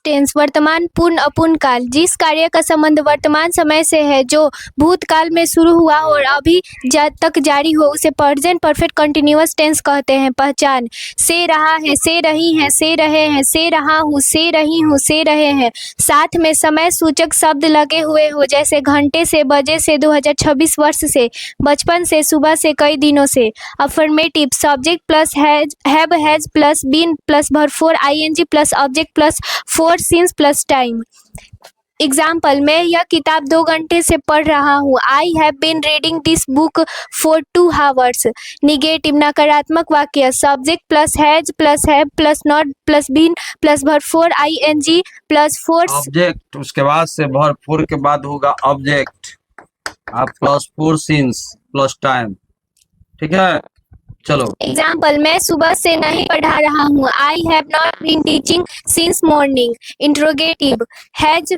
Tense वर्तमान पूर्ण अपूर्ण काल। जिस कार्य का संबंध वर्तमान समय से है जो भूतकाल में शुरू हुआ हो और अभी तक जारी हो उसे प्रेजेंट परफेक्ट कंटिन्यूअस टेंस कहते हैं। पहचान: से रहा है, से रही हैं, से रहे हैं, से रहा हूँ, से रही हूँ, से रहे हैं। साथ में समय सूचक शब्द लगे हुए हो जैसे घंटे से, बजे से, 2026 वर्ष से, बचपन से, सुबह से, कई दिनों से। Affirmative: subject plus have has plus been plus भरपूर ING plus object plus for since plus time. Example: मैं यह किताब 2 घंटे से पढ़ रहा हूँ। I have been reading this book for 2 hours. Negative नकारात्मक वाक्य: subject plus has plus have plus not plus been plus भरपूर आईएनजी प्लस फोर ऑब्जेक्ट, उसके बाद से भरपूर के बाद होगा object plus for since plus time. ठीक है, चलो। एग्जाम्पल: मैं सुबह से नहीं पढ़ा रहा हूँ। I have not been teaching since morning. Interrogative: has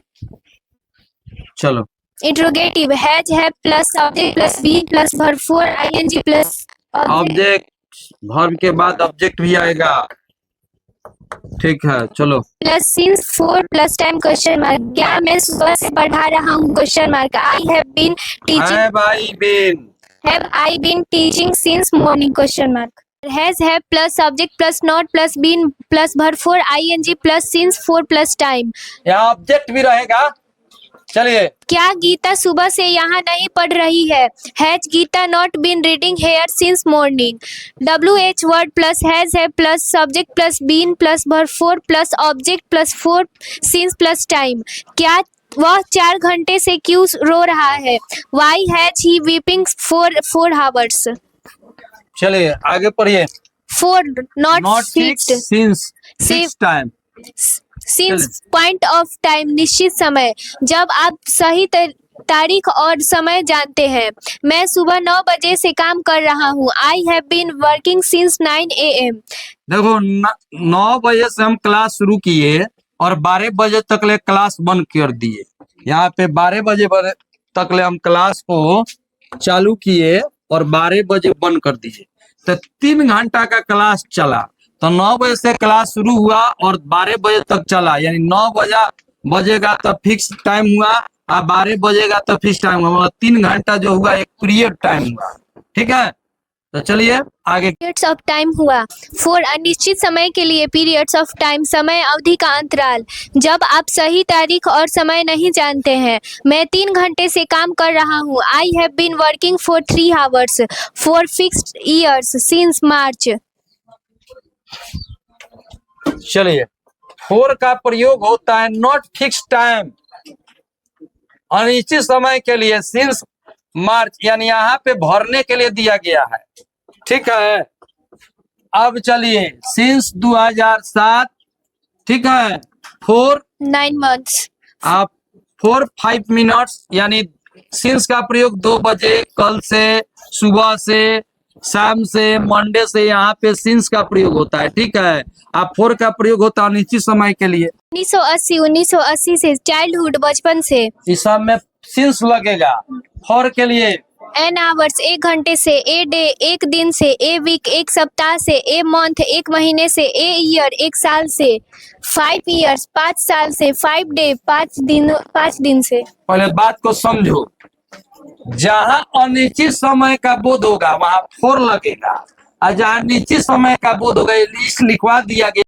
चलो interrogative has have plus object plus be plus भरपूर आईएनजी प्लस ऑब्जेक्ट, वर्ब के बाद ऑब्जेक्ट भी आएगा। ठीक है, चलो। Plus since for plus time question mark. क्या मैं सुबह से पढ़ा रहा हूँ question mark. I have been teaching Have I been teaching since morning question mark. Has have plus subject plus not plus been plus भरपूर ing plus since for plus time. यहाँ object भी रहेगा। चलिए, क्या गीता सुबह से यहाँ नहीं पढ़ रही है। Has Gita not been reading here since morning. WH word plus has have plus subject plus been plus भरपूर plus object plus for since plus time. क्या वह 4 घंटे से क्यों रो रहा है। Why has he weeping for 4 hours? चलिए आगे पढ़िए। For not fixed fixed. since time। Since point of time निश्चित समय। जब आप सही तारीख और समय जानते हैं। मैं सुबह 9 बजे से काम कर रहा हूँ। I have been working since 9 AM. देखो 9 बजे से हम क्लास शुरू किए और 12 बजे तक ले क्लास बंद कर दिए। यहाँ पे 12 बजे तक ले हम क्लास को चालू किए और 12 बजे बंद कर दिए, तो 3 घंटा का क्लास चला। तो 9 बजे से क्लास शुरू हुआ और 12 बजे तक चला, यानी 9 बजेगा तब फिक्स टाइम हुआ और 12 बजेगा तब फिक्स टाइम हुआ। 3 घंटा जो हुआ एक पीरियड टाइम हुआ। ठीक है, तो चलिए आगे। पीरियड्स ऑफ टाइम हुआ। फॉर अनिश्चित समय के लिए पीरियड्स ऑफ टाइम समय अवधि का अंतराल। जब आप सही तारीख और समय नहीं जानते हैं। मैं 3 घंटे से काम कर रहा हूँ। I have been working for 3 hours for fixed years since March. चलिए, फॉर का प्रयोग होता है नॉट फिक्स टाइम, अनिश्चित समय के लिए, सिंस मार्च, यानी यहाँ पे भरने के लिए दिया गया है। ठीक है, अब चलिए सिंस 2007। ठीक है, फॉर 9 months। आप 4 5 मिनट्स, यानी सिंस का प्रयोग 2 बजे, कल से, सुबह से, शाम से, मंडे से, यहाँ पे सिंस का प्रयोग होता है। ठीक है, आप फॉर का प्रयोग होता है अनिश्चित समय के लिए। 1980 से चाइल्डहुड बचपन से। इस सब में सिंस लगेगा। फॉर के लिए एन आवर्स 1 घंटे से, ए डे 1 दिन से, ए वीक 1 सप्ताह से, ए मंथ 1 महीने से, ए ईयर 1 साल से, 5 ईयर्स 5 साल से, 5 डे 5 दिन से। पहले बात को समझो, जहाँ अनिश्चित समय का बोध होगा वहाँ फॉर लगेगा और जहाँ निश्चित समय का बोध होगा ये लिस्ट लिखवा दिया गया।